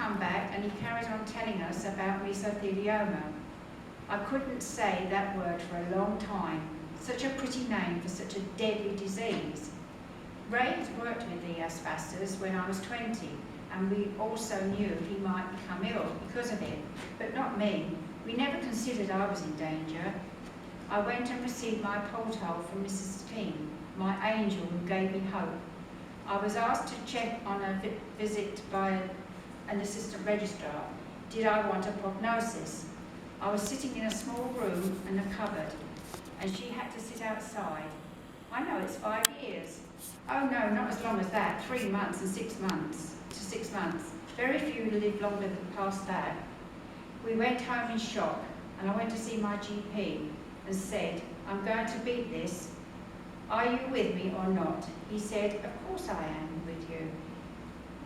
come back and he carried on telling us about mesothelioma. I couldn't say that word for a long time. Such a pretty name for such a deadly disease. Ray had worked with the asbestos when I was 20, and we also knew he might become ill because of it, but not me. We never considered I was in danger. I went and received my porthole from Mrs. King, my angel who gave me hope. I was asked to check on a visit by an assistant registrar. Did I want a prognosis? I was sitting in a small room and a cupboard, and she had to sit outside. I know it's 5 years. Oh no, not as long as that, 3 months and 6 months to 6 months. Very few live longer than past that. We went home in shock, and I went to see my GP and said, I'm going to beat this. Are you with me or not? He said, of course I am with you.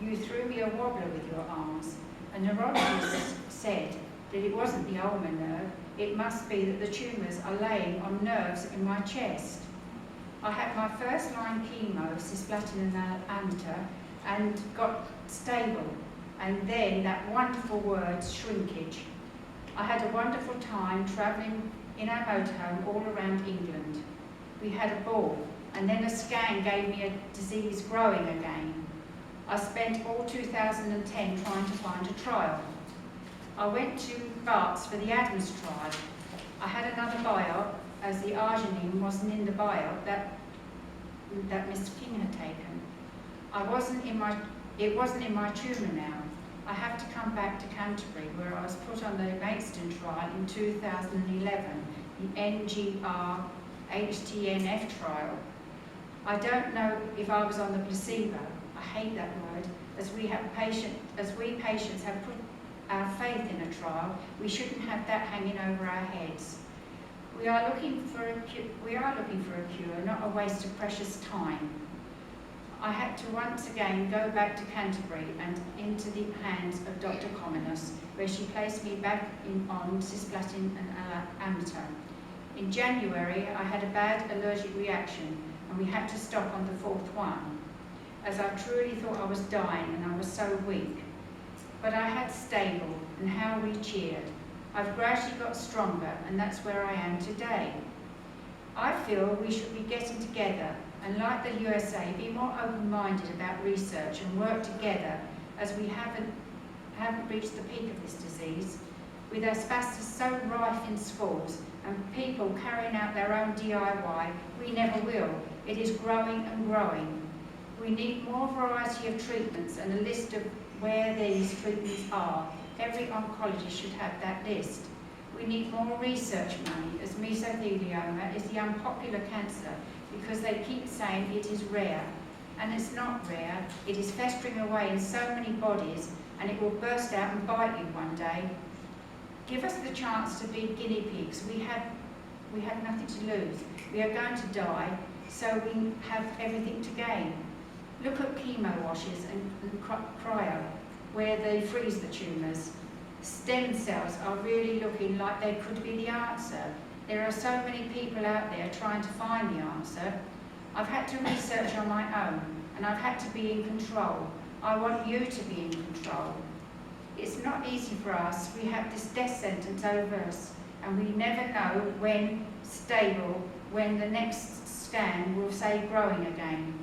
You threw me a wobbler with your arms. A neurologist said that it wasn't the ulnar nerve, it must be that the tumours are laying on nerves in my chest. I had my first line chemo, cisplatin and amateur, and got stable, and then that wonderful word, shrinkage. I had a wonderful time travelling in our motorhome all around England. We had a ball, and then a scan gave me a disease growing again. I spent all 2010 trying to find a trial. I went to Barts for the Adams trial. I had another biop, as the arginine wasn't in the biop that Mr. King had taken. It wasn't in my tumour now. I have to come back to Canterbury, where I was put on the Maidstone trial in 2011, the NGR HTNF trial. I don't know if I was on the placebo. I hate that word. As we patients have put our faith in a trial, we shouldn't have that hanging over our heads. We are looking for a cure, not a waste of precious time. I had to once again go back to Canterbury and into the hands of Dr. Commonus, where she placed me back on cisplatin and amateur. In January, I had a bad allergic reaction, and we had to stop on the 4th one, as I truly thought I was dying and I was so weak. But I had stable, and how we cheered. I've gradually got stronger, and that's where I am today. I feel we should be getting together and, like the USA, be more open-minded about research and work together, as we haven't reached the peak of this disease. With asbestos so rife in schools and people carrying out their own DIY, we never will. It is growing and growing. We need more variety of treatments and a list of where these treatments are. Every oncologist should have that list. We need more research money, as mesothelioma is the unpopular cancer because they keep saying it is rare. And it's not rare. It is festering away in so many bodies, and it will burst out and bite you one day. Give us the chance to be guinea pigs. We have nothing to lose. We are going to die, so we have everything to gain. Look at chemo washes and cryo, where they freeze the tumours. Stem cells are really looking like they could be the answer. There are so many people out there trying to find the answer. I've had to research on my own, and I've had to be in control. I want you to be in control. It's not easy for us. We have this death sentence over us, and we never know when stable, when the next scan will say growing again.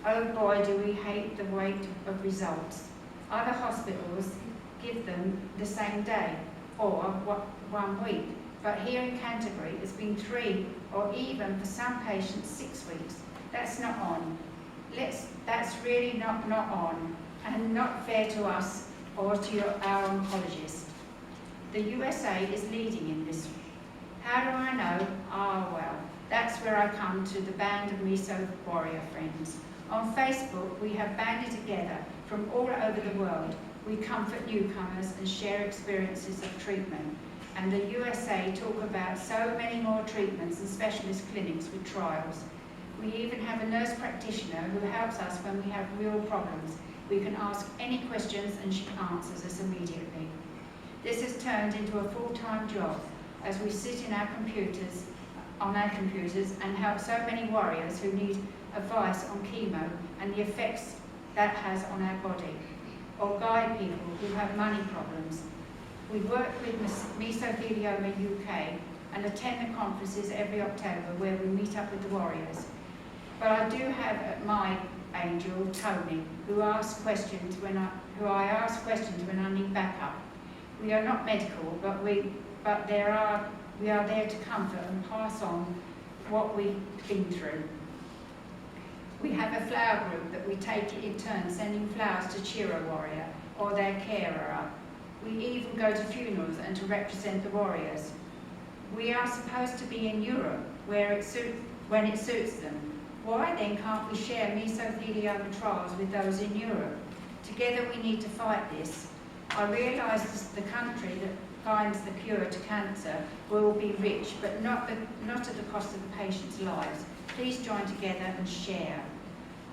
Oh boy, do we hate the wait of results. Other hospitals give them the same day, or 1 week. But here in Canterbury, it's been 3, or even for some patients 6 weeks. That's not on. That's really not on, and not fair to us or to our oncologist. The USA is leading in this. How do I know? Well, that's where I come to the band of Meso Warrior friends. On Facebook, we have banded together from all over the world. We comfort newcomers and share experiences of treatment. And the USA talk about so many more treatments and specialist clinics with trials. We even have a nurse practitioner who helps us when we have real problems. We can ask any questions and she answers us immediately. This has turned into a full-time job as we sit on our computers and help so many warriors who need advice on chemo and the effects that has on our body. Or by people who have money problems. We work with Mesothelioma UK and attend the conferences every October where we meet up with the warriors. But I do have my angel, Tony, who asks questions when I ask questions when I need backup. We are not medical, but we are there to comfort and pass on what we've been through. We have a flower group that we take it in turn, sending flowers to cheer a warrior or their carer up. We even go to funerals and to represent the warriors. We are supposed to be in Europe when it suits them. Why then can't we share mesothelioma trials with those in Europe? Together we need to fight this. I realise the country that finds the cure to cancer will be rich, but not at the cost of the patients' lives. Please join together and share.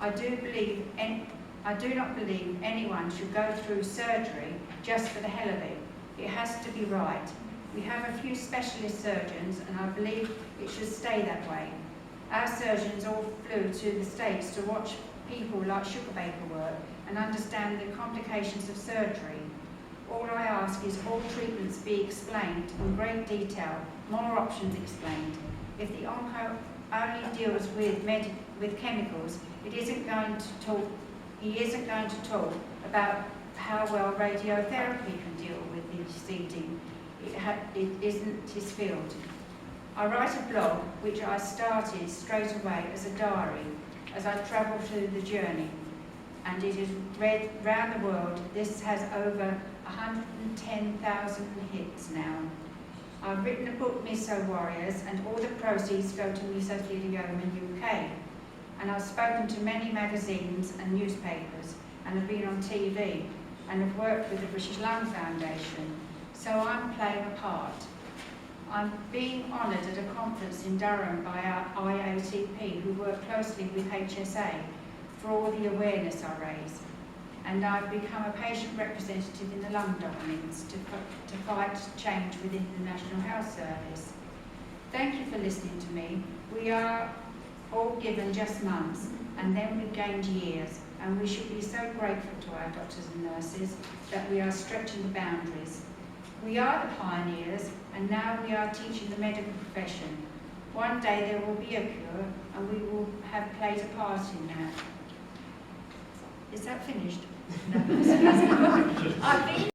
I do not believe anyone should go through surgery just for the hell of it. It has to be right. We have a few specialist surgeons, and I believe it should stay that way. Our surgeons all flew to the States to watch people like Sugarbaker work and understand the complications of surgery. All I ask is all treatments be explained in great detail, more options explained. If the onco only deals with chemicals, he isn't going to talk about how well radiotherapy can deal with the seeding. It isn't his field. I write a blog which I started straight away as a diary as I travel through the journey, and it is read round the world. This has over 110,000 hits now. I've written a book, Meso Warriors, and all the proceeds go to Mesothelioma UK. And I've spoken to many magazines and newspapers, and have been on TV, and have worked with the British Lung Foundation. So I'm playing a part. I'm being honoured at a conference in Durham by our IOTP, who work closely with HSA for all the awareness I raise. And I've become a patient representative in the lung dominance to fight change within the National Health Service. Thank you for listening to me. We are all given just months, and then we gained years, and we should be so grateful to our doctors and nurses that we are stretching the boundaries. We are the pioneers, and now we are teaching the medical profession. One day there will be a cure, and we will have played a part in that. Is that finished? No. I've been